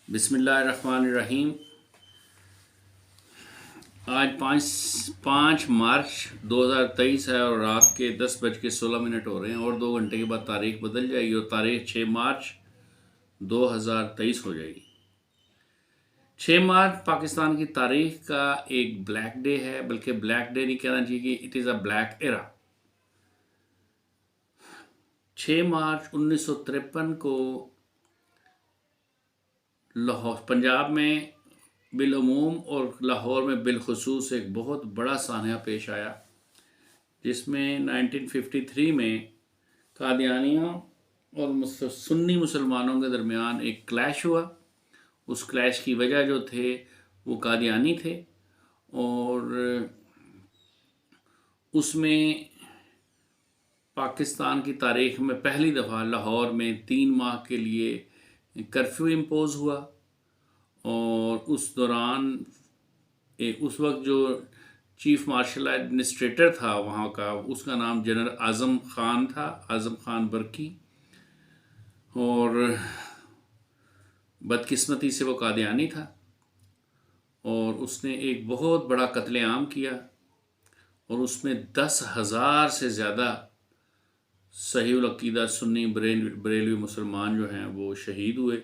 بسم اللہ الرحمن الرحیم۔ آج 5 مارچ 2023 ہے اور رات کے 10:16 ہو رہے ہیں اور 2 گھنٹے کے بعد تاریخ بدل جائے گی اور تاریخ 6 مارچ 2023 ہو جائے گی۔ 6 مارچ پاکستان کی تاریخ کا ایک بلیک ڈے ہے، بلکہ بلیک ڈے نہیں کہنا چاہیے کہ اٹ از اے بلیک ایرا۔ 6 مارچ 1953 کو لاہور پنجاب میں بالعموم اور لاہور میں بالخصوص ایک بہت بڑا سانحہ پیش آیا، جس میں 1953 میں قادیانیوں اور سنی مسلمانوں کے درمیان ایک کلیش ہوا۔ اس کلیش کی وجہ جو تھے وہ قادیانی تھے، اور اس میں پاکستان کی تاریخ میں پہلی دفعہ لاہور میں 3 ماہ کے لیے کرفیو امپوز ہوا۔ اور اس دوران اس وقت جو چیف مارشل ایڈمنسٹریٹر تھا وہاں کا، اس کا نام جنرل اعظم خان تھا، اعظم خان برکی، اور بدقسمتی سے وہ قادیانی تھا، اور اس نے ایک بہت بڑا قتل عام کیا، اور اس میں 10,000 سے زیادہ صحیح العقیدہ سنی بریلوی مسلمان جو ہیں وہ شہید ہوئے۔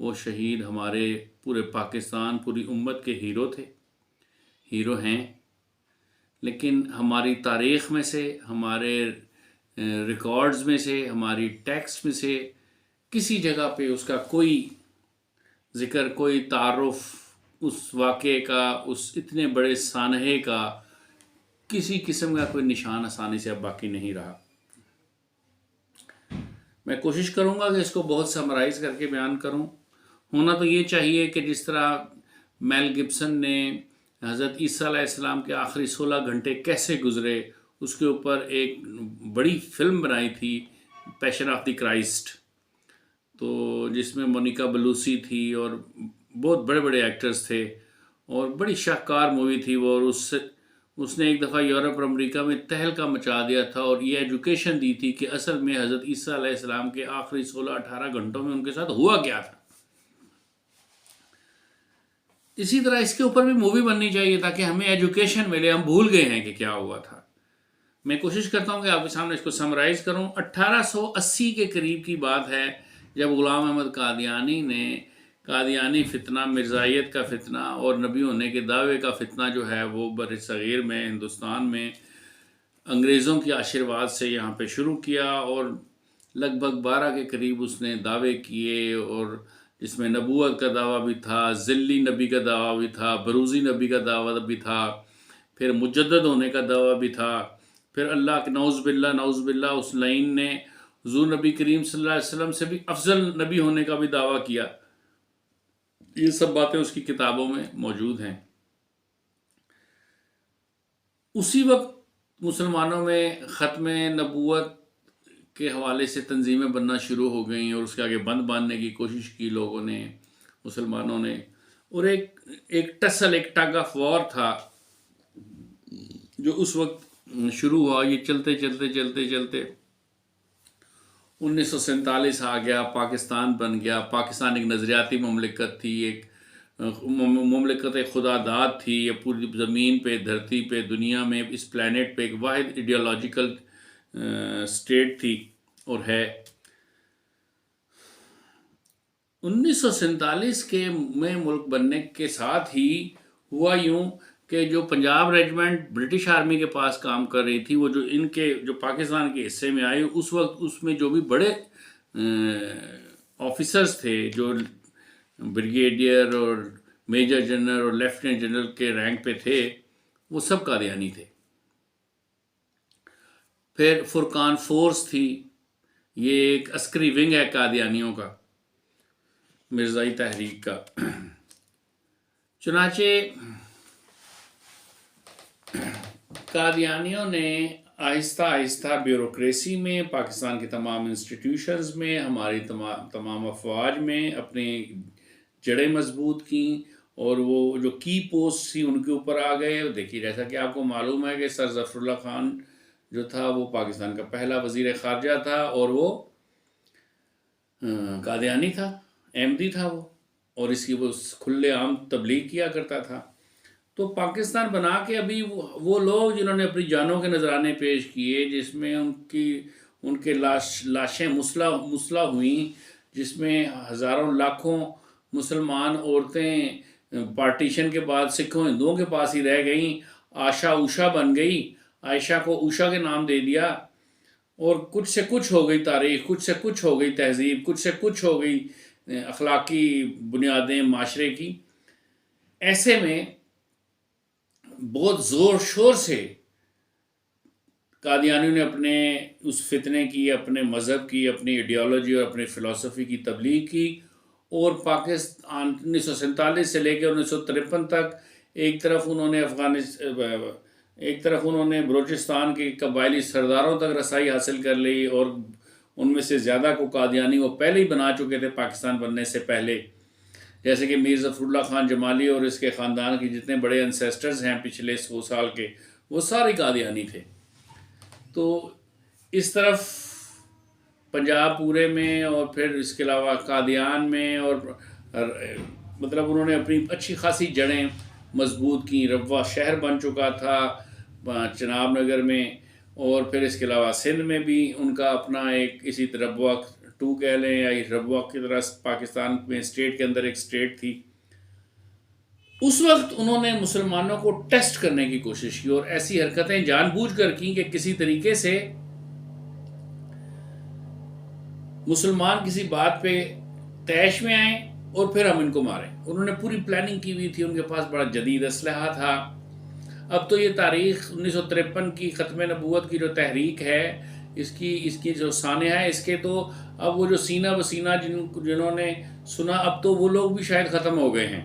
وہ شہید ہمارے پورے پاکستان، پوری امت کے ہیرو تھے، ہیرو ہیں، لیکن ہماری تاریخ میں سے، ہمارے ریکارڈز میں سے، ہماری ٹیکسٹ میں سے کسی جگہ پہ اس کا کوئی ذکر، کوئی تعارف اس واقعے کا، اس اتنے بڑے سانحے کا کسی قسم کا کوئی نشان آسانی سے اب باقی نہیں رہا۔ میں کوشش کروں گا کہ اس کو بہت سمرائز کر کے بیان کروں۔ ہونا تو یہ چاہیے کہ جس طرح میل گبسن نے حضرت عیسیٰ علیہ السلام کے آخری 16 گھنٹے کیسے گزرے اس کے اوپر ایک بڑی فلم بنائی تھی، پیشن آف دی کرائسٹ، تو جس میں مونیکا بلوسی تھی اور بہت بڑے بڑے ایکٹرز تھے، اور بڑی شاہکار مووی تھی وہ، اور اس نے ایک دفعہ یورپ اور امریکہ میں تہلکہ مچا دیا تھا، اور یہ ایجوکیشن دی تھی کہ اصل میں حضرت عیسیٰ علیہ السلام کے آخری 16-18 گھنٹوں میں ان کے ساتھ ہوا کیا تھا۔ اسی طرح اس کے اوپر بھی مووی بننی چاہیے تاکہ ہمیں ایجوکیشن ملے، ہم بھول گئے ہیں کہ کیا ہوا تھا۔ میں کوشش کرتا ہوں کہ آپ کے سامنے اس کو سمرائز کروں۔ 1880 کے قریب کی بات ہے جب غلام احمد قادیانی فتنہ، مرزائیت کا فتنہ اور نبی ہونے کے دعوے کا فتنہ جو ہے وہ بر صغیر میں، ہندوستان میں انگریزوں کے آشرواد سے یہاں پہ شروع کیا، اور لگ بھگ 12 کے قریب اس نے دعوے کیے، اور جس میں نبوت کا دعویٰ بھی تھا، ذلی نبی کا دعویٰ بھی تھا، بروزی نبی کا دعویٰ بھی تھا، پھر مجدد ہونے کا دعویٰ بھی تھا، پھر اللہ کے نعوذ باللہ اس لائن نے حضور نبی کریم صلی اللہ علیہ وسلم سے بھی افضل نبی ہونے کا بھی دعویٰ کیا۔ یہ سب باتیں اس کی کتابوں میں موجود ہیں۔ اسی وقت مسلمانوں میں ختم نبوت کے حوالے سے تنظیمیں بننا شروع ہو گئیں، اور اس کے آگے بند باندھنے کی کوشش کی لوگوں نے، مسلمانوں نے، اور ایک ٹگ آف وار تھا جو اس وقت شروع ہوا۔ یہ چلتے 1947 آ گیا، پاکستان بن گیا۔ پاکستان ایک نظریاتی مملکت تھی، ایک مملکت خدا داد تھی، یہ پوری زمین پہ، دھرتی پہ، دنیا میں، اس پلانٹ پہ ایک واحد ایڈیالوجیکل اسٹیٹ تھی اور ہے۔ 1947 کے میں ملک بننے کے ساتھ ہی ہوا یوں کہ جو پنجاب ریجمنٹ برٹش آرمی کے پاس کام کر رہی تھی، وہ جو پاکستان کے حصے میں آئی، اس وقت اس میں جو بھی بڑے آفیسرز تھے، جو بریگیڈیئر اور میجر جنرل اور لیفٹیننٹ جنرل کے رینک پہ تھے، وہ سب قادیانی تھے۔ پھر فرقان فورس تھی، یہ ایک عسکری ونگ ہے قادیانیوں کا، مرزائی تحریک کا۔ چنانچہ قادیانیوں نے آہستہ آہستہ بیوروکریسی میں، پاکستان کے تمام انسٹیٹیوشنز میں، ہماری تمام افواج میں اپنی جڑیں مضبوط کیں، اور وہ جو کی پوسٹ تھی ان کے اوپر آ گئے۔ دیکھیے، جیسا کہ آپ کو معلوم ہے کہ سر ظفر اللہ خان جو تھا وہ پاکستان کا پہلا وزیر خارجہ تھا، اور وہ قادیانی تھا، احمدی تھا وہ، اور اس کی وہ کھلے عام تبلیغ کیا کرتا تھا. تو پاکستان بنا کے ابھی وہ لوگ جنہوں نے اپنی جانوں کے نذرانے پیش کیے، جس میں ان کے لاشیں مسلح ہوئیں، جس میں ہزاروں لاکھوں مسلمان عورتیں پارٹیشن کے بعد سکھوں ہندوؤں کے پاس ہی رہ گئیں. آشا اوشا بن گئی، عائشہ کو اوشا کے نام دے دیا، اور کچھ سے کچھ ہو گئی تاریخ، کچھ سے کچھ ہو گئی تہذیب، کچھ سے کچھ ہو گئی اخلاقی بنیادیں معاشرے کی. ایسے میں بہت زور شور سے قادیانیوں نے اپنے اس فتنے کی، اپنے مذہب کی، اپنی ایڈیالوجی اور اپنی فلسفی کی تبلیغ کی. اور پاکستان 1947 سے لے کے 1953 تک ایک طرف انہوں نے بلوچستان کے قبائلی سرداروں تک رسائی حاصل کر لی، اور ان میں سے زیادہ کو قادیانی وہ پہلے ہی بنا چکے تھے پاکستان بننے سے پہلے، جیسے کہ میر ظفر اللہ خان جمالی اور اس کے خاندان کے جتنے بڑے انسیسٹرز ہیں پچھلے 100 سال کے، وہ سارے قادیانی تھے. تو اس طرف پنجاب پورے میں، اور پھر اس کے علاوہ قادیان میں، اور مطلب انہوں نے اپنی اچھی خاصی جڑیں مضبوط کی. ربوہ شہر بن چکا تھا چناب نگر میں، اور پھر اس کے علاوہ سندھ میں بھی ان کا اپنا ایک اسی طرح ربوہ 2 کہہ لیں، یا ربوہ کی طرح پاکستان میں اسٹیٹ کے اندر ایک اسٹیٹ تھی. اس وقت انہوں نے مسلمانوں کو ٹیسٹ کرنے کی کوشش کی، اور ایسی حرکتیں جان بوجھ کر کی کہ کسی طریقے سے مسلمان کسی بات پہ طیش میں آئیں اور پھر ہم ان کو ماریں. انہوں نے پوری پلاننگ کی ہوئی تھی، ان کے پاس بڑا جدید اسلحہ تھا. اب تو یہ تاریخ 1953 کی ختم نبوت کی جو تحریک ہے، اس کی جو سانحہ ہے، اس کے تو اب وہ جو سینہ بسینہ جنہوں نے سنا، اب تو وہ لوگ بھی شاید ختم ہو گئے ہیں.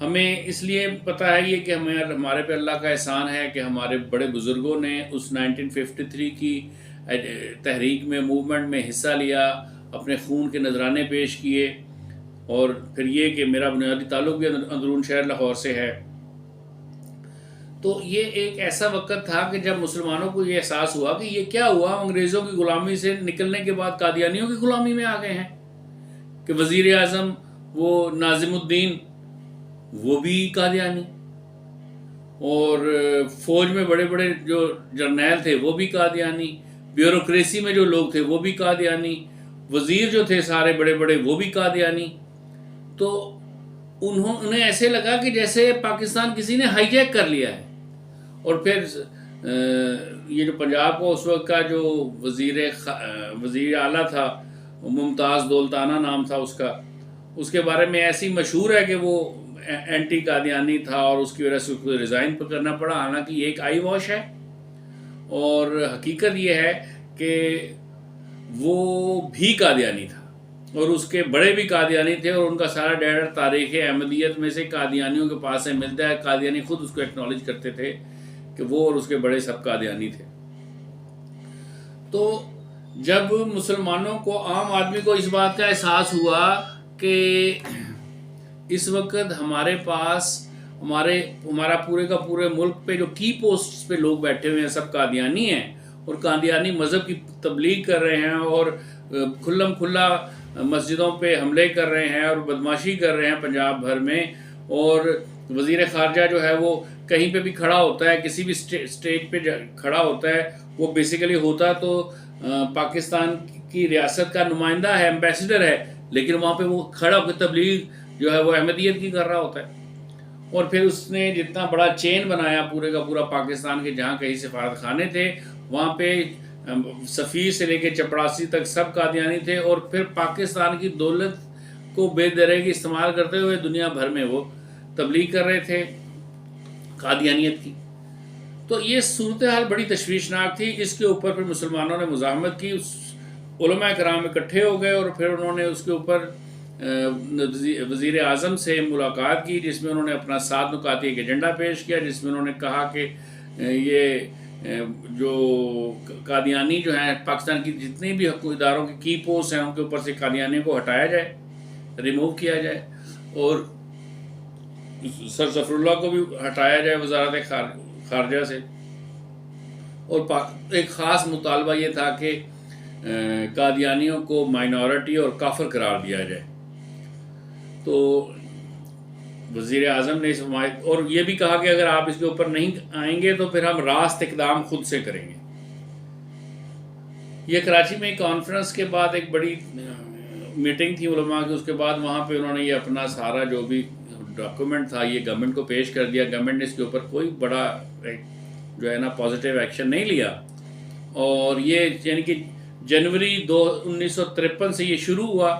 ہمیں اس لیے پتہ ہے یہ کہ ہمارے پہ اللہ کا احسان ہے کہ ہمارے بڑے بزرگوں نے اس 1953 کی تحریک میں، موومنٹ میں حصہ لیا، اپنے خون کے نذرانے پیش کیے. اور پھر یہ کہ میرا بنیادی تعلق بھی اندرون شہر لاہور سے ہے. تو یہ ایک ایسا وقت تھا کہ جب مسلمانوں کو یہ احساس ہوا کہ یہ کیا ہوا، انگریزوں کی غلامی سے نکلنے کے بعد قادیانیوں کی غلامی میں آ گئے ہیں. کہ وزیر اعظم وہ ناظم الدین وہ بھی قادیانی، اور فوج میں بڑے بڑے جو جرنیل تھے وہ بھی قادیانی، بیوروکریسی میں جو لوگ تھے وہ بھی قادیانی، وزیر جو تھے سارے بڑے بڑے وہ بھی قادیانی. تو انہیں ایسے لگا کہ جیسے پاکستان کسی نے ہائی جیک کر لیا ہے. اور پھر یہ جو پنجاب کو اس وقت کا جو وزیر اعلیٰ تھا، ممتاز دولتانہ نام تھا اس کا، اس کے بارے میں ایسی مشہور ہے کہ وہ اینٹی قادیانی تھا، اور اس کی وجہ سے اس کو ریزائن کرنا پڑا. حالانکہ یہ ایک آئی واش ہے، اور حقیقت یہ ہے کہ وہ بھی قادیانی تھا، اور اس کے بڑے بھی قادیانی تھے، اور ان کا سارا ڈیٹا تاریخ احمدیت میں سے قادیانیوں کے پاس سے ملتا ہے. قادیانی خود اس کو ایکنالج کرتے تھے کہ وہ اور اس کے بڑے سب قادیانی تھے. تو جب مسلمانوں کو، عام آدمی کو اس بات کا احساس ہوا کہ اس وقت ہمارے پاس ہمارا پورے کا پورے ملک پہ جو کی پوسٹ پہ لوگ بیٹھے ہوئے ہیں سب قادیانی ہیں، اور قادیانی مذہب کی تبلیغ کر رہے ہیں، اور کھلم کھلا مسجدوں پہ حملے کر رہے ہیں اور بدماشی کر رہے ہیں پنجاب بھر میں. اور وزیر خارجہ جو ہے وہ کہیں پہ بھی کھڑا ہوتا ہے، کسی بھی اسٹیج پہ کھڑا ہوتا ہے، وہ بیسیکلی ہوتا تو پاکستان کی ریاست کا نمائندہ ہے، ایمبیسڈر ہے، لیکن وہاں پہ وہ کھڑا ہو کے تبلیغ جو ہے وہ احمدیت کی کر رہا ہوتا ہے. اور پھر اس نے جتنا بڑا چین بنایا پورے کا پورا پاکستان کے، جہاں کہیں سفارت خانے تھے وہاں پہ سفیر سے لے کے چپڑاسی تک سب قادیانی تھے. اور پھر پاکستان کی دولت کو بے درے کی استعمال کرتے ہوئے دنیا بھر میں وہ تبلیغ کر رہے تھے قادیانیت کی. تو یہ صورتحال بڑی تشویشناک تھی. اس کے اوپر پھر مسلمانوں نے مزاحمت کی، علماء کرام اکٹھے ہو گئے، اور پھر انہوں نے اس کے اوپر وزیر اعظم سے ملاقات کی، جس میں انہوں نے اپنا 7 نکاتی ایک ایجنڈا پیش کیا، جس میں انہوں نے کہا کہ یہ جو قادیانی جو ہیں پاکستان کی جتنے بھی اداروں کی کی پوسٹ ہیں ان کے اوپر سے قادیانیوں کو ہٹایا جائے، ریموو کیا جائے، اور سر ظفر اللہ کو بھی ہٹایا جائے وزارت خارجہ سے. اور ایک خاص مطالبہ یہ تھا کہ قادیانیوں کو مائنورٹی اور کافر قرار دیا جائے. تو وزیر اعظم نے اس حمایت اور یہ بھی کہا کہ اگر آپ اس کے اوپر نہیں آئیں گے تو پھر ہم راست اقدام خود سے کریں گے. یہ کراچی میں کانفرنس کے بعد ایک بڑی میٹنگ تھی علماء کی. اس کے بعد وہاں پہ انہوں نے یہ اپنا سارا جو بھی ڈاکیومنٹ تھا یہ گورنمنٹ کو پیش کر دیا. گورنمنٹ نے اس کے اوپر کوئی بڑا جو ہے نا پازیٹیو ایکشن نہیں لیا. اور یہ یعنی کہ جنوری 1953 سے یہ شروع ہوا.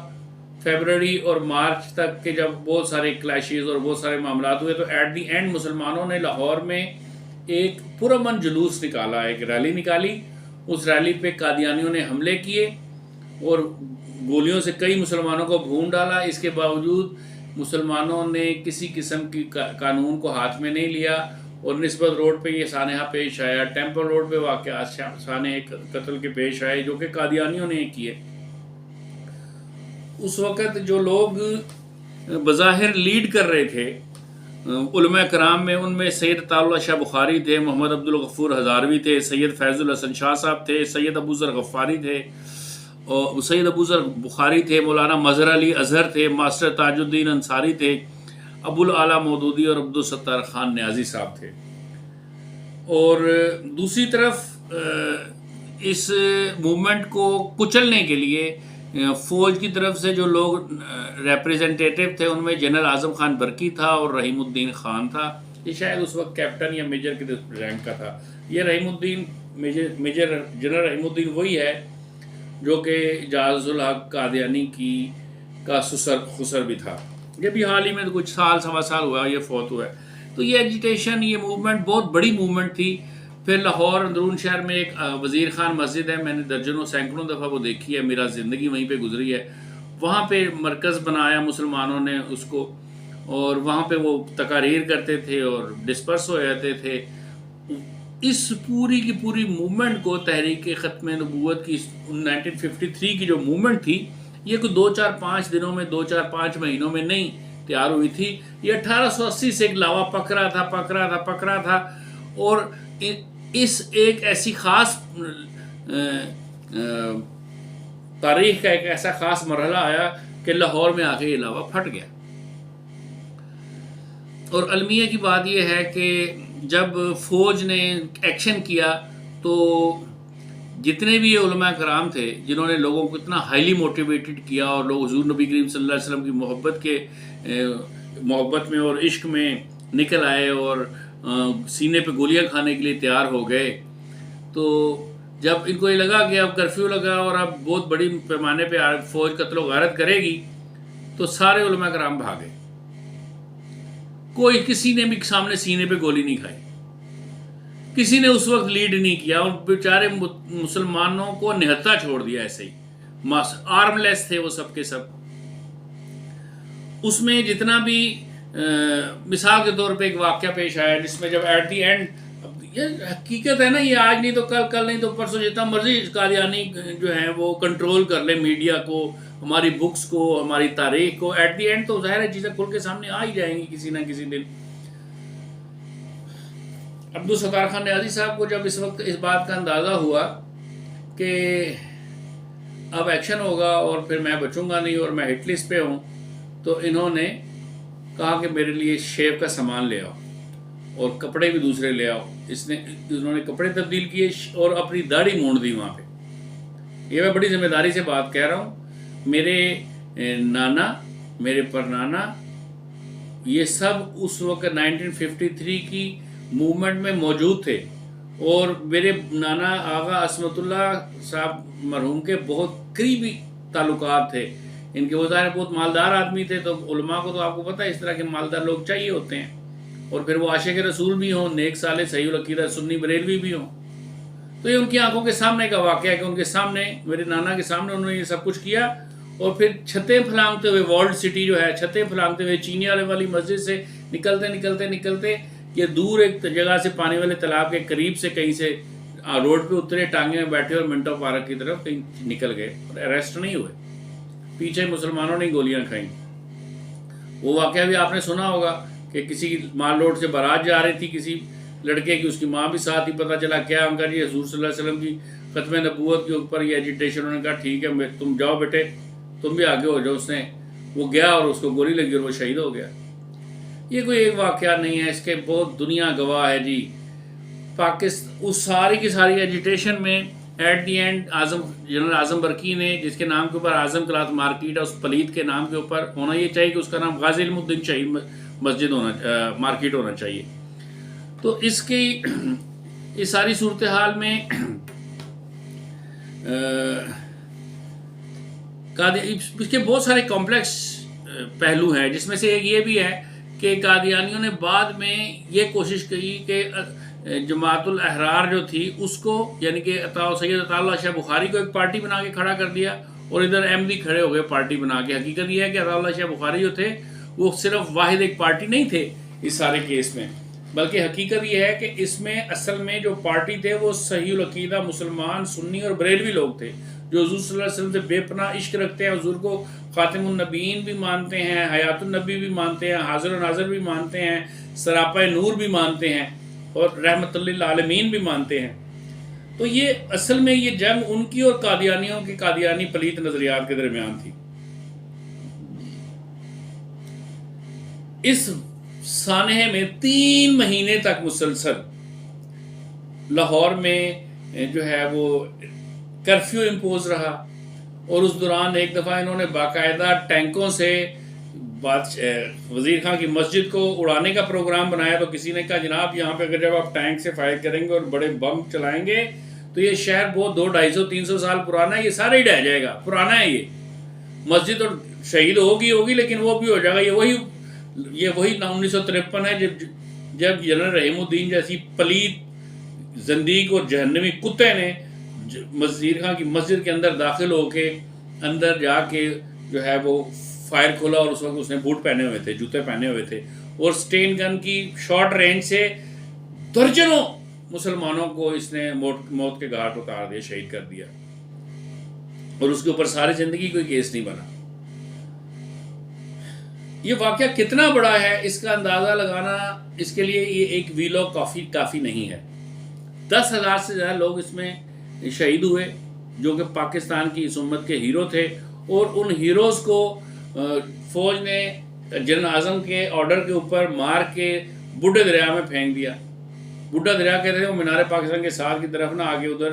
فیبرری اور مارچ تک کے جب بہت سارے کلیشز اور بہت سارے معاملات ہوئے تو ایٹ دی اینڈ مسلمانوں نے لاہور میں ایک پرامن جلوس نکالا, ایک ریلی نکالی. اس ریلی پہ قادیانیوں نے حملے کیے اور گولیوں سے کئی مسلمانوں کو بھون ڈالا. اس کے باوجود مسلمانوں نے کسی قسم کی قانون کو ہاتھ میں نہیں لیا اور نسبت روڈ پہ یہ سانحہ پیش آیا. ٹیمپل روڈ پہ واقعات سانحے قتل کے پیش آئے جو کہ قادیانیوں نے کیے. اس وقت جو لوگ بظاہر لیڈ کر رہے تھے علماء کرام میں, ان میں سید عطاء اللہ شاہ بخاری تھے, محمد عبدالغفور ہزاروی تھے, سید فیض الحسن شاہ صاحب تھے, سید ابو ذر غفاری تھے, اور سید ابو ذر بخاری تھے, مولانا مظہر علی اظہر تھے, ماسٹر تاج الدین انصاری تھے, ابو الاعلیٰ مودودی اور عبدالستار خان نیازی صاحب تھے. اور دوسری طرف اس موومنٹ کو کچلنے کے لیے فوج کی طرف سے جو لوگ ریپریزنٹیٹیو تھے ان میں جنرل اعظم خان برقی تھا اور رحیم الدین خان تھا. یہ شاید اس وقت کیپٹن یا میجر کے رینک کا تھا. یہ رحیم الدین میجر جنرل رحیم الدین وہی ہے جو کہ جاز الحق قادیانی کا خسر بھی تھا. یہ بھی حال ہی میں کچھ سوا سال ہوا یہ فوت ہوا ہے. تو یہ ایجیٹیشن, یہ موومنٹ بہت بڑی موومنٹ تھی. پھر لاہور اندرون شہر میں ایک وزیر خان مسجد ہے, میں نے درجنوں سینکڑوں دفعہ وہ دیکھی ہے, میرا زندگی وہیں پہ گزری ہے. وہاں پہ مرکز بنایا مسلمانوں نے اس کو, اور وہاں پہ وہ تقاریر کرتے تھے اور ڈسپرس ہو جاتے تھے. اس پوری کی پوری موومنٹ کو تحریک ختم نبوت کی 1953 کی جو موومنٹ تھی یہ کوئی 2-4-5 دنوں میں 2-4-5 مہینوں میں نہیں تیار ہوئی تھی. یہ 1880 سے ایک لاوا پک رہا تھا اور اس ایک ایسی خاص تاریخ کا ایک ایسا خاص مرحلہ آیا کہ لاہور میں آ کے یہ لاوا پھٹ گیا. اور المیہ کی بات یہ ہے کہ جب فوج نے ایکشن کیا تو جتنے بھی یہ علماء کرام تھے جنہوں نے لوگوں کو اتنا ہائیلی موٹیویٹڈ کیا اور لوگ حضور نبی کریم صلی اللہ علیہ وسلم کی محبت میں اور عشق میں نکل آئے اور سینے پہ گولیاں کھانے کے لیے تیار ہو گئے. تو جب ان کو یہ لگا کہ اب کرفیو لگا اور اب بہت بڑی پیمانے پہ فوج قتل و غارت کرے گی تو سارے علماء کرام بھاگے. کسی نے بھی سامنے سینے پہ گولی نہیں کھائی, کسی نے اس وقت لیڈ نہیں کیا, اور بیچارے مسلمانوں کو نہتا چھوڑ دیا ایسے ہی. آرم لیس تھے وہ سب کے سب. اس میں جتنا بھی مثال کے طور پہ ایک واقعہ پیش آیا جس میں جب ایٹ دی اینڈ, یہ حقیقت ہے نا, یہ آج نہیں تو کل نہیں تو پرسوں, جتنا مرضی قادیانی جو ہیں وہ کنٹرول کر لیں میڈیا کو, ہماری بکس کو, ہماری تاریخ کو, ایٹ دی اینڈ تو ظاہر ہے چیزیں کھل کے سامنے آ ہی جائیں گی کسی نہ کسی دن. عبدالستار خان نیازی صاحب کو جب اس وقت اس بات کا اندازہ ہوا کہ اب ایکشن ہوگا اور پھر میں بچوں گا نہیں اور میں ہٹ لسٹ پہ ہوں, تو انہوں نے کہا کہ میرے لیے شیو کا سامان لے آؤ اور کپڑے بھی دوسرے لے آؤ. انہوں نے کپڑے تبدیل کیے اور اپنی داڑھی مونڈ دی وہاں پہ. یہ میں بڑی ذمہ داری سے بات کہہ رہا ہوں. میرے نانا, میرے پرنانا, یہ سب اس وقت 1953 کی موومنٹ میں موجود تھے. اور میرے نانا آغا عصمت اللہ صاحب مرحوم کے بہت قریبی تعلقات تھے ان کے. وہ ظاہر بہت مالدار آدمی تھے, تو علماء کو تو آپ کو پتہ ہے اس طرح کے مالدار لوگ چاہیے ہوتے ہیں, اور پھر وہ عاشق رسول بھی ہوں, نیک صالح صحیح العقیدہ سنی بریلوی بھی ہوں. تو یہ ان کی آنکھوں کے سامنے کا واقعہ ہے کہ ان کے سامنے, میرے نانا کے سامنے انہوں نے یہ سب کچھ کیا. اور پھر چھتیں پھلانگتے ہوئے, ورلڈ سٹی جو ہے, چھتیں پھلانگتے ہوئے چینی والے والی مسجد سے نکلتے یہ دور ایک جگہ سے پانی والے تالاب کے قریب سے کہیں سے روڈ پہ اترے, ٹانگے میں بیٹھے اور منٹو پارک کی طرف کہیں نکل گئے اور اریسٹ نہیں ہوئے. پیچھے مسلمانوں نے گولیاں کھائیں. وہ واقعہ بھی آپ نے سنا ہوگا کہ کسی مال روڈ سے بارات جا رہی تھی کسی لڑکے کی, اس کی ماں بھی ساتھ ہی, پتہ چلا کیا ان کا جی حضور صلی اللہ علیہ وسلم کی ختم نبوت کے اوپر یہ ایجیٹیشن. انہوں نے کہا ٹھیک ہے تم جاؤ بیٹے, تم بھی آگے ہو جاؤ. اس نے وہ گیا اور اس کو گولی لگی اور وہ شہید ہو گیا. یہ کوئی ایک واقعہ نہیں ہے، اس کے بہت دنیا گواہ ہے جی. پاکستان اس ساری کی ساری ایجیٹیشن میں ایٹ دی اینڈ جنرل اعظم برکی نے، جس کے نام کے اوپر اعظم کلاتھ مارکیٹ ہے، اس پلیت کے نام کے اوپر ہونا یہ چاہیے کہ اس کا نام غازی علم الدین شہید مسجد مارکیٹ ہونا چاہیے. تو اس کی اس ساری صورتحال میں اس کے بہت سارے کمپلیکس پہلو ہیں، جس میں سے ایک یہ بھی ہے کہ قادیانیوں نے بعد میں یہ کوشش کی کہ جماعت الاحرار جو تھی اس کو، یعنی کہ سید عطا اللہ شاہ بخاری کو ایک پارٹی بنا کے کھڑا کر دیا، اور ادھر احمدی کھڑے ہو گئے پارٹی بنا کے. حقیقت یہ ہے کہ عطا اللہ شاہ بخاری جو تھے وہ صرف واحد ایک پارٹی نہیں تھے اس سارے کیس میں، بلکہ حقیقت یہ ہے کہ اس میں اصل میں جو پارٹی تھے وہ صحیح العقیدہ مسلمان سنی اور بریلوی لوگ تھے، جو حضور صلی اللہ علیہ وسلم سے بے پناہ عشق رکھتے ہیں، حضور کو خاتم النبیین بھی مانتے ہیں، حیات النبی بھی مانتے ہیں، حاضر و ناظر بھی مانتے ہیں، سراپا نور بھی مانتے ہیں، اور رحمت للعالمین بھی مانتے ہیں. تو یہ اصل میں یہ جنگ ان کی اور قادیانیوں کی، قادیانی پلیت نظریات کے درمیان تھی. اس سانحے میں 3 مہینے تک مسلسل لاہور میں جو ہے وہ کرفیو امپوز رہا، اور اس دوران ایک دفعہ انہوں نے باقاعدہ ٹینکوں سے وزیر خان کی مسجد کو اڑانے کا پروگرام بنایا. تو کسی نے کہا جناب یہاں پہ اگر جب آپ ٹینک سے فائر کریں گے اور بڑے بم چلائیں گے تو یہ شہر بہت 200-250-300 سال پرانا ہے، یہ سارا ہی ڈہ جائے گا، پرانا ہے یہ مسجد، اور شہید ہوگی لیکن وہ بھی ہو جائے گا. یہ وہی 1953 ہے جب جنرل رحیم الدین جیسی پلیت زندیق اور جہنمی کتے نے وزیر خان کی مسجد کے اندر داخل ہو کے اندر جا کے جو ہے وہ فائر کھولا، اور اس وقت اس نے بوٹ پہنے ہوئے تھے، جوتے پہنے ہوئے تھے، اور سٹین گن کی شارٹ رینج سے درجنوں مسلمانوں کو اس نے موت کے گھاٹ اتار دیا، شہید کر دیا، اور اس کے اوپر ساری زندگی کوئی کیس نہیں بنا. یہ واقعہ کتنا بڑا ہے اس کا اندازہ لگانا اس کے لیے یہ ایک ویلاگ کافی نہیں ہے. 10,000 سے زیادہ لوگ اس میں شہید ہوئے جو کہ پاکستان کی اس امت کے ہیرو تھے، اور ان ہیروز کو فوج نے جنرل اعظم کے آرڈر کے اوپر مار کے بڈھے دریا میں پھینک دیا. بڈھا دریا کہتے ہیں وہ مینار پاکستان کے ساتھ کی طرف نہ آگے، ادھر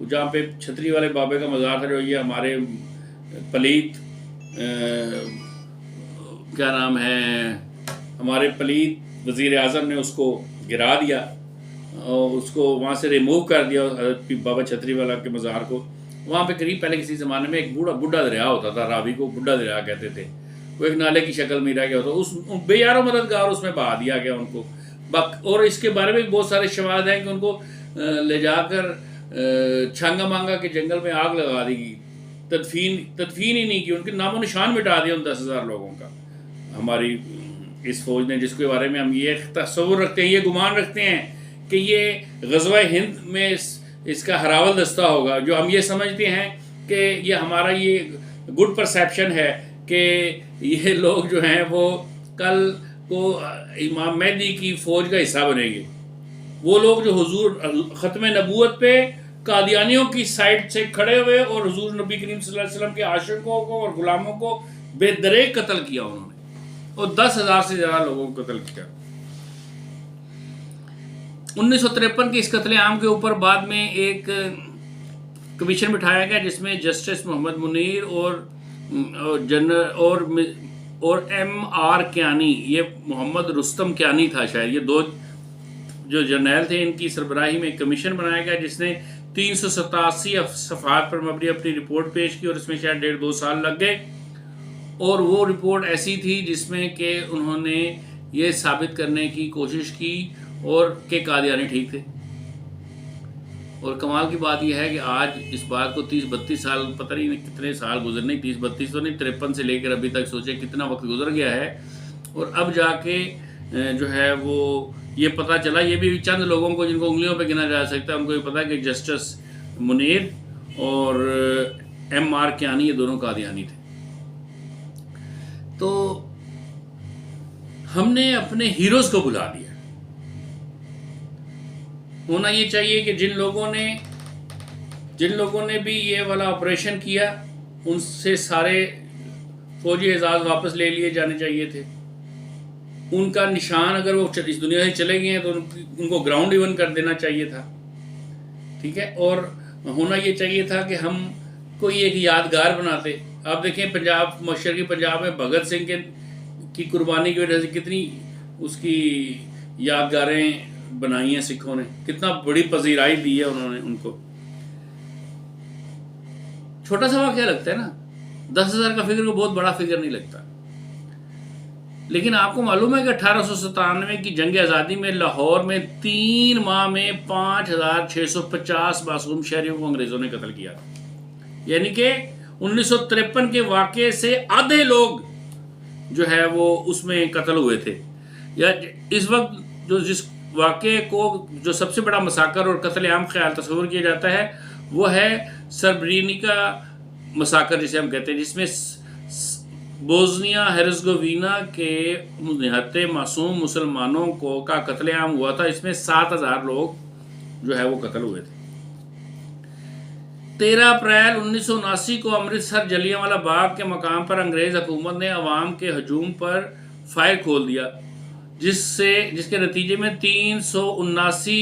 جہاں پہ چھتری والے بابے کا مزار تھا، جو یہ ہمارے پلیت کیا نام ہے ہمارے پلیت وزیر اعظم نے اس کو گرا دیا اور اس کو وہاں سے ریموو کر دیا، حضرت بابا چھتری والا کے مزار کو. وہاں پہ قریب پہلے کسی زمانے میں ایک بڈھا دریا ہوتا تھا، راوی کو بڈھا دریا کہتے تھے، وہ ایک نالے کی شکل میں رہ گیا ہوتا، اس بے یار و مددگار اس میں بہا دیا گیا ان کو. اور اس کے بارے میں بہت سارے شواہد ہیں کہ ان کو لے جا کر چھانگا مانگا کے جنگل میں آگ لگا دی گئی، تدفین ہی نہیں کی، ان کے نام و نشان مٹا دیا ان 10,000 لوگوں کا. ہماری اس فوج نے، جس کے بارے میں ہم یہ تصور رکھتے ہیں، یہ گمان رکھتے ہیں کہ یہ غزوہ ہند میں اس کا ہراول دستہ ہوگا، جو ہم یہ سمجھتے ہیں کہ یہ ہمارا یہ گڈ پرسیپشن ہے کہ یہ لوگ جو ہیں وہ کل کو امام مہدی کی فوج کا حصہ بنیں گے. وہ لوگ جو حضور ختم نبوت پہ قادیانیوں کی سائڈ سے کھڑے ہوئے اور حضور نبی کریم صلی اللہ علیہ وسلم کے عاشقوں کو اور غلاموں کو بے دریغ قتل کیا انہوں نے، اور 10,000 سے زیادہ لوگوں کو قتل کیا. 1953 کے اس قتل عام کے اوپر بعد میں ایک کمیشن بٹھایا گیا جس میں جسٹس محمد منیر اور ایم آر کیانی، یہ محمد رستم کیانی تھا شاید، یہ 2 جو جرنیل تھے، ان کی سربراہی میں ایک کمیشن بنایا گیا جس نے 387 صفحات پر مبنی اپنی رپورٹ پیش کی، اور اس میں شاید 1.5-2 سال لگ گئے. اور وہ رپورٹ ایسی تھی جس میں کہ انہوں نے یہ ثابت کرنے کی کوشش کی اور کہ قادیانی ٹھیک تھے. اور کمال کی بات یہ ہے کہ آج اس بات کو 30-32 سال، پتہ نہیں کتنے سال گزرنے، 30-32 تو نہیں، 53 سے لے کر ابھی تک سوچے کتنا وقت گزر گیا ہے، اور اب جا کے جو ہے وہ یہ پتہ چلا. یہ بھی چند لوگوں کو جن کو انگلیوں پہ گنا جا سکتا ہے ان کو یہ پتہ ہے کہ جسٹس منیر اور ایم آر کیانی یہ دونوں قادیانی تھے. تو ہم نے اپنے ہیروز کو بلا دیا. ہونا یہ چاہیے کہ جن لوگوں نے بھی یہ والا آپریشن کیا ان سے سارے فوجی اعزاز واپس لے لیے جانے چاہیے تھے. ان کا نشان اگر وہ اس دنیا سے چلے گئے ہیں تو ان کو گراؤنڈ ایون کر دینا چاہیے تھا. ٹھیک ہے. اور ہونا یہ چاہیے تھا کہ ہم کوئی ایک یادگار بناتے. آپ دیکھیں پنجاب، مشرقی پنجاب میں بھگت سنگھ کی قربانی کی وجہ سے کتنی اس کی یادگاریں بنائی ہیں سکھوں نے، کتنا بڑی پذیرائی دی ہے انہوں نے ان کو. چھوٹا سا واقعہ لگتا ہے نا، 10,000 کا فگر کو بہت بڑا فگر نہیں لگتا. لیکن آپ کو معلوم ہے کہ 1897 کی جنگ آزادی میں لاہور میں 3 ماہ میں 5,650 معصوم شہریوں کو انگریزوں نے قتل کیا. یعنی کہ 1953 کے واقعے سے آدھے لوگ جو ہے وہ اس میں قتل ہوئے تھے. یا اس وقت جو جس واقعے کو جو سب سے بڑا مساکر اور قتل عام خیال تصور کیا جاتا ہے وہ ہے سربرینیکا مساکر جسے ہم کہتے ہیں، جس میں بوزنیا ہرزگووینا کے نہتے معصوم مسلمانوں کا قتل عام ہوا تھا. اس میں 7,000 لوگ جو ہے وہ قتل ہوئے تھے. 13 اپریل 1979 کو امرتسر جلیاں والا باغ کے مقام پر انگریز حکومت نے عوام کے ہجوم پر فائر کھول دیا، جس کے نتیجے میں 379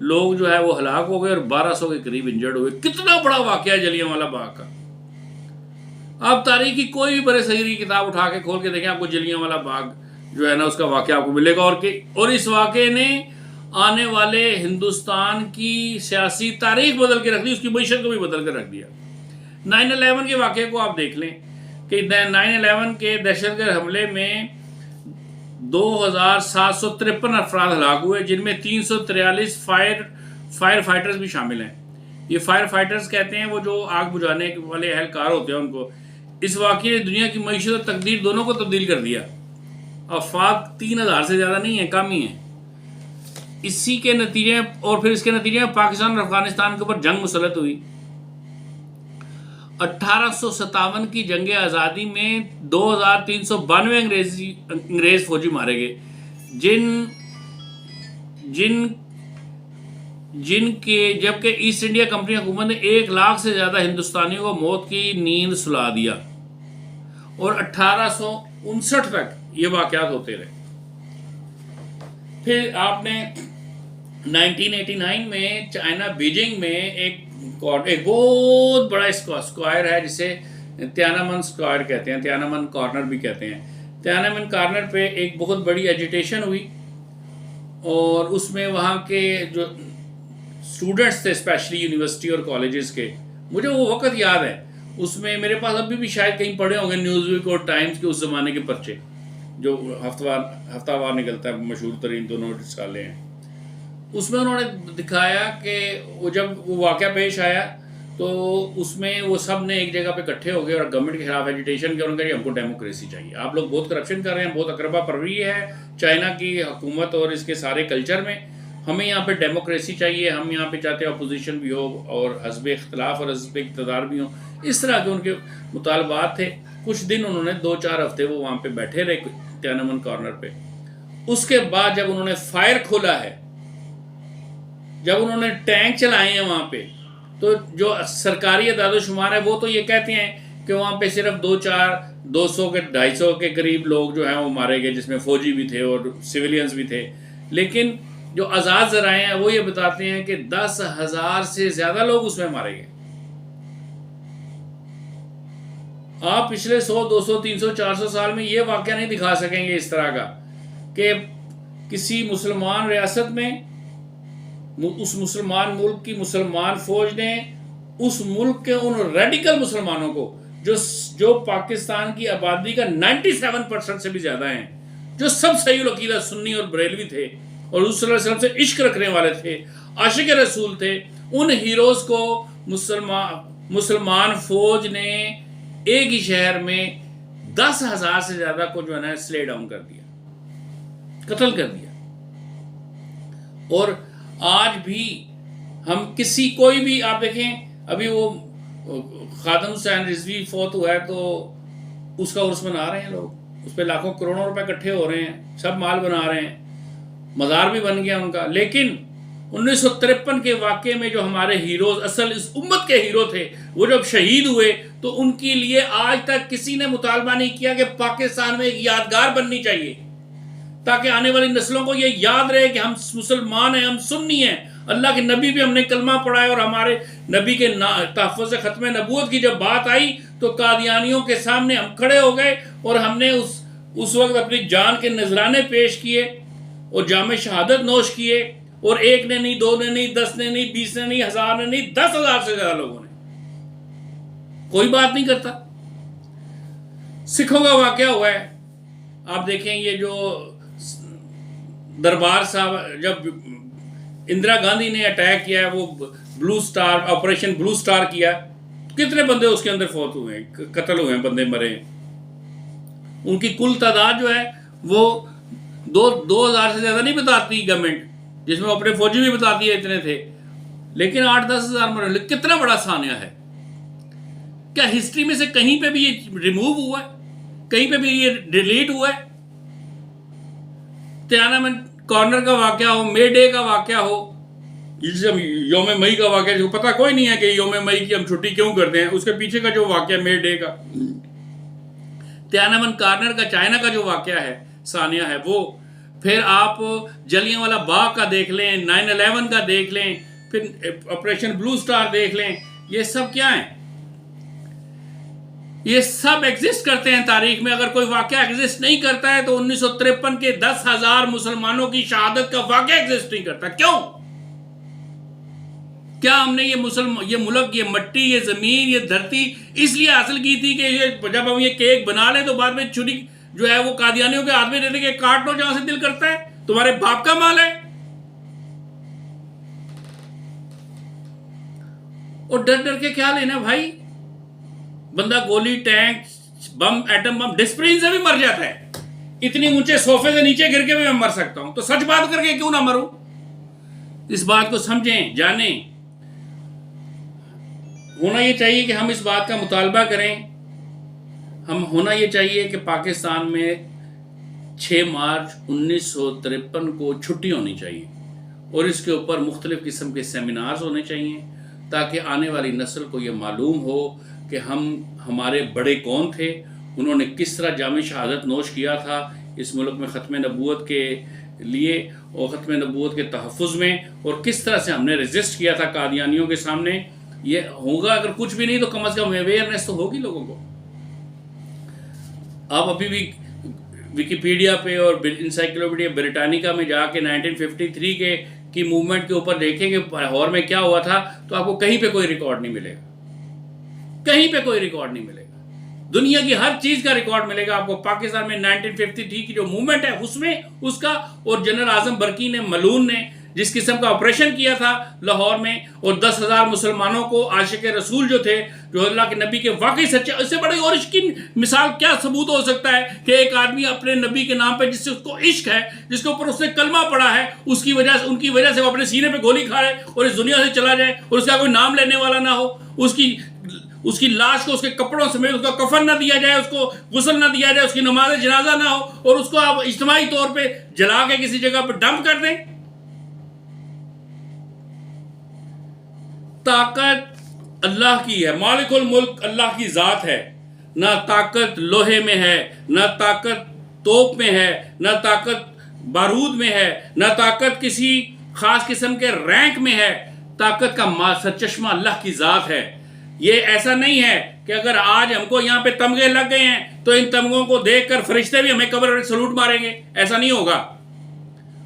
لوگ جو ہے وہ ہلاک ہو گئے اور 1200 کے قریب انجرڈ ہوئے. کتنا بڑا واقعہ ہے جلیاں والا باغ کا. آپ تاریخ کی کوئی بھی برِ صغیر کی کتاب اٹھا کے کھول کے دیکھیں، آپ کو جلیاں والا باغ جو ہے نا اس کا واقعہ آپ کو ملے گا. اور اس واقعے نے آنے والے ہندوستان کی سیاسی تاریخ بدل کے رکھ دی، اس کی معیشت کو بھی بدل کے رکھ دیا. 9/11 کے واقعے کو آپ دیکھ لیں کہ 9/11 کے دہشت گرد حملے میں 2,753 افراد ہلاک ہوئے، جن میں 343 فائر فائٹرز بھی شامل ہیں. یہ فائر فائٹرز کہتے ہیں وہ جو آگ بجھانے والے اہلکار ہوتے ہیں ان کو. اس واقعے نے دنیا کی معیشت اور تقدیر دونوں کو تبدیل کر دیا. افراد 3,000 سے زیادہ نہیں ہیں، کم ہی ہیں. اسی کے نتیجے اور پھر اس کے نتیجے میں پاکستان اور افغانستان کے اوپر جنگ مسلط ہوئی. 1857 کی جنگ آزادی میں 2,392 انگریز فوجی مارے گئے، جبکہ ایسٹ انڈیا کمپنی حکومت نے 1 لاکھ سے زیادہ ہندوستانیوں کو موت کی نیند سلا دیا. اور 1859 تک یہ واقعات ہوتے رہے. پھر آپ نے 1989 میں چائنا بیجنگ میں ایک بہت بڑا اسکوائر ہے جسے تیانامن اسکوائر کہتے ہیں، تیانامن کارنر بھی کہتے ہیں. تیانامن کارنر پہ ایک بہت بڑی ایجیٹیشن ہوئی اور اس میں وہاں کے جو اسٹوڈنٹس تھے اسپیشلی یونیورسٹی اور کالجز کے، مجھے وہ وقت یاد ہے. اس میں میرے پاس ابھی بھی شاید کہیں پڑھے ہوں گے نیوز ویک اور ٹائمز کے اس زمانے کے پرچے جو ہفتہ وار نکلتا ہے، مشہور ترین دونوں رسالے ہیں. اس میں انہوں نے دکھایا کہ وہ جب وہ واقعہ پیش آیا تو اس میں وہ سب نے ایک جگہ پہ اکٹھے ہو گئے اور گورنمنٹ کے خلاف ایجیٹیشن کیا. انہوں نے کہا ہم کو ڈیموکریسی چاہیے، آپ لوگ بہت کرپشن کر رہے ہیں، بہت اقربا پروری ہے چائنا کی حکومت اور اس کے سارے کلچر میں، ہمیں یہاں پہ ڈیموکریسی چاہیے، ہم یہاں پہ چاہتے ہیں اپوزیشن بھی ہو اور حزب اختلاف اور حزب اقتدار بھی ہوں. اس طرح کے ان کے مطالبات تھے. کچھ دن انہوں نے 2-4 ہفتے وہ وہاں پہ بیٹھے رہے تیانامن کارنر پہ. اس کے بعد جب انہوں نے فائر کھولا ہے، جب انہوں نے ٹینک چلائے ہیں وہاں پہ، تو جو سرکاری اعداد و شمار ہے وہ تو یہ کہتے ہیں کہ وہاں پہ صرف 200 کے 250 کے قریب لوگ جو ہیں وہ مارے گئے، جس میں فوجی بھی تھے اور سویلینز بھی تھے. لیکن جو آزاد ذرائع ہیں وہ یہ بتاتے ہیں کہ 10,000 سے زیادہ لوگ اس میں مارے گئے. آپ پچھلے 100 200 300 400 سال میں یہ واقعہ نہیں دکھا سکیں گے اس طرح کا کہ کسی مسلمان ریاست میں اس مسلمان ملک کی مسلمان فوج نے اس ملک کے ان ریڈیکل مسلمانوں کو جو پاکستان کی آبادی کا 97% سے بھی زیادہ ہیں، جو سب صحیح العقیدہ سنی اور بریلوی تھے اور حضور صلی اللہ علیہ وسلم سے عشق رکھنے والے تھے، عاشق رسول تھے، ان ہیروز کو مسلمان فوج نے ایک ہی شہر میں 10,000 سے زیادہ کو جو ہے نا سلے ڈاؤن کر دیا، قتل کر دیا. اور آج بھی ہم کوئی بھی آپ دیکھیں، ابھی وہ خادم حسین رضوی فوت ہوا ہے تو اس کا عرس منا رہے ہیں لوگ، اس پہ لاکھوں کروڑوں روپے اکٹھے ہو رہے ہیں، سب مال بنا رہے ہیں، مزار بھی بن گیا ان کا. لیکن 1953 کے واقعے میں جو ہمارے ہیروز اصل اس امت کے ہیرو تھے وہ جب شہید ہوئے تو ان کے لیے آج تک کسی نے مطالبہ نہیں کیا کہ پاکستان میں ایک یادگار بننی چاہیے تاکہ آنے والی نسلوں کو یہ یاد رہے کہ ہم مسلمان ہیں، ہم سنی ہیں، اللہ کے نبی بھی ہم نے کلمہ پڑھا ہے، اور ہمارے نبی کے تحفظ ختم نبوت کی جب بات آئی تو قادیانیوں کے سامنے ہم کھڑے ہو گئے اور ہم نے اس وقت اپنی جان کے نذرانے پیش کیے اور جام شہادت نوش کیے، اور ایک نے نہیں، دو نے نہیں، 10 نے نہیں، 20 نے نہیں، 1000 نے نہیں، 10,000 سے زیادہ لوگوں نے. کوئی بات نہیں کرتا. سکھوں کا واقعہ ہوا ہے، آپ دیکھیں یہ جو دربار صاحب جب اندرا گاندھی نے اٹیک کیا ہے، وہ بلو سٹار آپریشن بلو سٹار کیا، کتنے بندے اس کے اندر فوت ہوئے ہیں، قتل ہوئے ہیں، بندے مرے ہیں. ان کی کل تعداد جو ہے وہ 2,000 سے زیادہ نہیں بتاتی گورنمنٹ، جس میں اپنے فوجی بھی بتاتی ہے اتنے تھے، لیکن 8-10 ہزار مرے. کتنا بڑا سانیہ ہے. کیا ہسٹری میں سے کہیں پہ بھی یہ ریموو ہوا ہے؟ کہیں پہ بھی یہ ڈیلیٹ ہوا ہے؟ تیانامن کارنر کا واقعہ ہو، مے ڈے کا واقعہ ہو، جسے ہم یوم مئی کا واقعہ، جو پتہ کوئی نہیں ہے کہ یوم مئی کی ہم چھٹی کیوں کرتے ہیں، اس کے پیچھے کا جو واقعہ مے ڈے کا، تیانامن کارنر کا چائنا کا جو واقعہ ہے، سانیہ ہے وہ، پھر آپ جلیاں والا باغ کا دیکھ لیں، 9/11 کا دیکھ لیں، پھر آپریشن بلو سٹار دیکھ لیں. یہ سب کیا ہیں؟ یہ سب ایگزسٹ کرتے ہیں تاریخ میں. اگر کوئی واقعہ ایگزسٹ نہیں کرتا ہے تو 1953 کے 10,000 مسلمانوں کی شہادت کا واقعہ ایگزسٹ نہیں کرتا. کیوں؟ کیا ہم نے یہ ملک، یہ مٹی، یہ زمین، یہ دھرتی اس لیے حاصل کی تھی کہ جب ہم یہ کیک بنا لیں تو بعد میں چھری جو ہے وہ قادیانیوں کے ہاتھ میں دیتے کہ کاٹ لو جہاں سے دل کرتا ہے، تمہارے باپ کا مال ہے؟ اور ڈر ڈر کے کیا لینا بھائی؟ بندہ گولی، ٹینک، بم، ایٹم بم، ڈسپرین سے بھی مر جاتا ہے. اتنی اونچے صوفے سے نیچے گر کے بھی میں مر سکتا ہوں، تو سچ بات کر کے کیوں نہ مروں؟ اس بات کو سمجھیں، جانیں. ہونا یہ چاہیے کہ ہم اس بات کا مطالبہ کریں. ہونا یہ چاہیے کہ پاکستان میں 6 مارچ 1953 کو چھٹی ہونی چاہیے، اور اس کے اوپر مختلف قسم کے سیمینارز ہونے چاہیے تاکہ آنے والی نسل کو یہ معلوم ہو کہ ہمارے بڑے کون تھے، انہوں نے کس طرح جام شہادت نوش کیا تھا اس ملک میں ختم نبوت کے لیے اور ختم نبوت کے تحفظ میں، اور کس طرح سے ہم نے ریزسٹ کیا تھا قادیانیوں کے سامنے. یہ ہوگا، اگر کچھ بھی نہیں تو کم از کم اویئرنیس تو ہوگی لوگوں کو. آپ ابھی بھی ویکیپیڈیا پہ اور انسائکلوپیڈیا بریٹانیکا میں جا کے 1953 کی موومنٹ کے اوپر دیکھیں گے لاہور میں کیا ہوا تھا، تو آپ کو کہیں پہ کوئی ریکارڈ نہیں ملے گا. کہیں پہ کوئی ریکارڈ نہیں ملے گا. دنیا کی ہر چیز کا ریکارڈ ملے گا آپ کو. پاکستان میں 1953 کی جو موومنٹ ہے اس میں اس کا، اور جنرل اعظم برکی نے، ملون نے جس قسم کا آپریشن کیا تھا لاہور میں، اور 10,000 مسلمانوں کو، عاشق رسول جو تھے، جو اللہ کے نبی کے واقعی سچے، اس سے بڑی اور عشق کی مثال کیا ثبوت ہو سکتا ہے کہ ایک آدمی اپنے نبی کے نام پہ جس سے اس کو عشق ہے، جس کے اوپر اس نے کلمہ پڑھا ہے، ان کی وجہ سے وہ اپنے سینے پہ گولی کھائے اور اس دنیا سے چلا جائے، اور اس کا کوئی نام لینے والا نہ ہو، اس کی لاش کو اس کے کپڑوں سمیت اس کا کفن نہ دیا جائے، اس کو غسل نہ دیا جائے، اس کی نماز جنازہ نہ ہو، اور اس کو آپ اجتماعی طور پہ جلا کے کسی جگہ پہ ڈمپ کر دیں. طاقت اللہ کی ہے، مالک الملک اللہ کی ذات ہے. نہ طاقت لوہے میں ہے، نہ طاقت توپ میں ہے، نہ طاقت بارود میں ہے، نہ طاقت کسی خاص قسم کے رینک میں ہے. طاقت کا سرچشمہ اللہ کی ذات ہے. یہ ایسا نہیں ہے کہ اگر آج ہم کو یہاں پہ تمغے لگ گئے ہیں تو ان تمغوں کو دیکھ کر فرشتے بھی ہمیں قبر میں سلوٹ ماریں گے. ایسا نہیں ہوگا.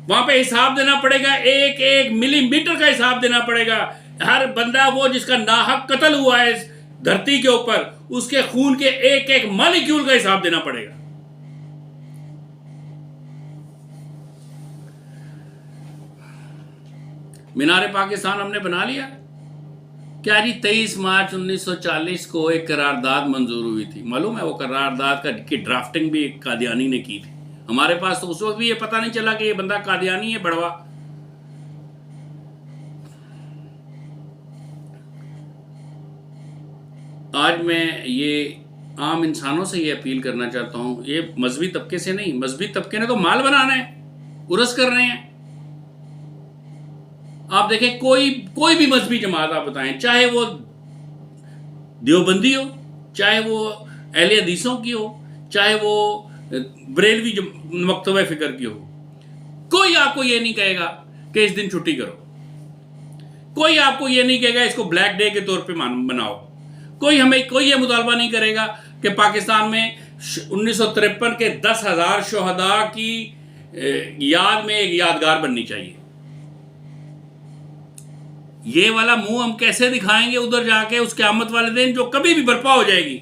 وہاں پہ حساب دینا پڑے گا، ایک ایک ملی میٹر کا حساب دینا پڑے گا. ہر بندہ وہ جس کا ناحق قتل ہوا ہے اس دھرتی کے اوپر، اس کے خون کے ایک ایک مالیکیول کا حساب دینا پڑے گا. مینار پاکستان ہم نے بنا لیا. کیا جی 23 مارچ 1940 کو ایک قرارداد منظور ہوئی تھی. معلوم ہے وہ قرارداد کی ڈرافٹنگ بھی ایک قادیانی نے کی تھی. ہمارے پاس تو اس وقت بھی یہ پتہ نہیں چلا کہ یہ بندہ قادیانی ہے بڑوا. آج میں یہ عام انسانوں سے یہ اپیل کرنا چاہتا ہوں، یہ مذہبی طبقے سے نہیں. مذہبی طبقے نے تو مال بنانا ہے، عرس کر رہے ہیں. آپ دیکھیں کوئی بھی مذہبی جماعت آپ بتائیں، چاہے وہ دیوبندی ہو، چاہے وہ اہل حدیثوں کی ہو، چاہے وہ بریلوی مکتبہ فکر کی ہو، کوئی آپ کو یہ نہیں کہے گا کہ اس دن چھٹی کرو، کوئی آپ کو یہ نہیں کہے گا اس کو بلیک ڈے کے طور پہ مناؤ، کوئی یہ مطالبہ نہیں کرے گا کہ پاکستان میں 1953 کے 10,000 شہداء کی یاد میں ایک یادگار بننی چاہیے۔ یہ والا منہ ہم کیسے دکھائیں گے ادھر جا کے اس قیامت والے دن جو کبھی بھی برپا ہو جائے گی،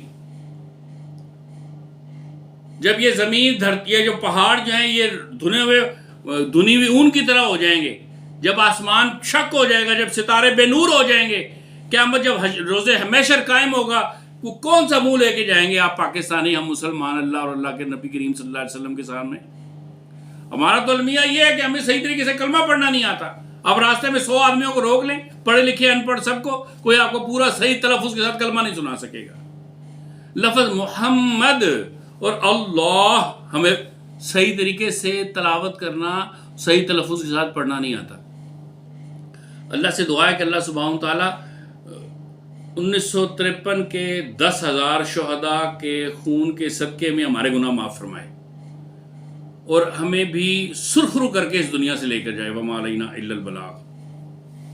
جب یہ زمین دھرتی ہے، جو پہاڑ جو ہیں یہ دھنی ہوئی اون کی طرح ہو جائیں گے، جب آسمان شک ہو جائے گا، جب ستارے بے نور ہو جائیں گے، قیامت جب روز حشر قائم ہوگا، وہ کون سا منہ لے کے جائیں گے آپ پاکستانی، ہم مسلمان، اللہ اور اللہ کے نبی کریم صلی اللہ علیہ وسلم کے سامنے؟ ہمارا تو المیہ یہ ہے کہ ہمیں صحیح طریقے سے کلمہ پڑھنا نہیں آتا۔ اب راستے میں 100 آدمیوں کو روک لیں، پڑھے لکھے ان پڑھ سب کو، کوئی آپ کو پورا صحیح تلفظ کے ساتھ کلمہ نہیں سنا سکے گا۔ لفظ محمد اور اللہ ہمیں صحیح طریقے سے تلاوت کرنا، صحیح تلفظ کے ساتھ پڑھنا نہیں آتا۔ اللہ سے دعا ہے کہ اللہ سبحانہ تعالیٰ 1953 کے 10,000 شہداء کے خون کے صدقے میں ہمارے گناہ معاف فرمائے اور ہمیں بھی سرخرو کر کے اس دنیا سے لے کر جائے۔ وما علینا الا البلاغ۔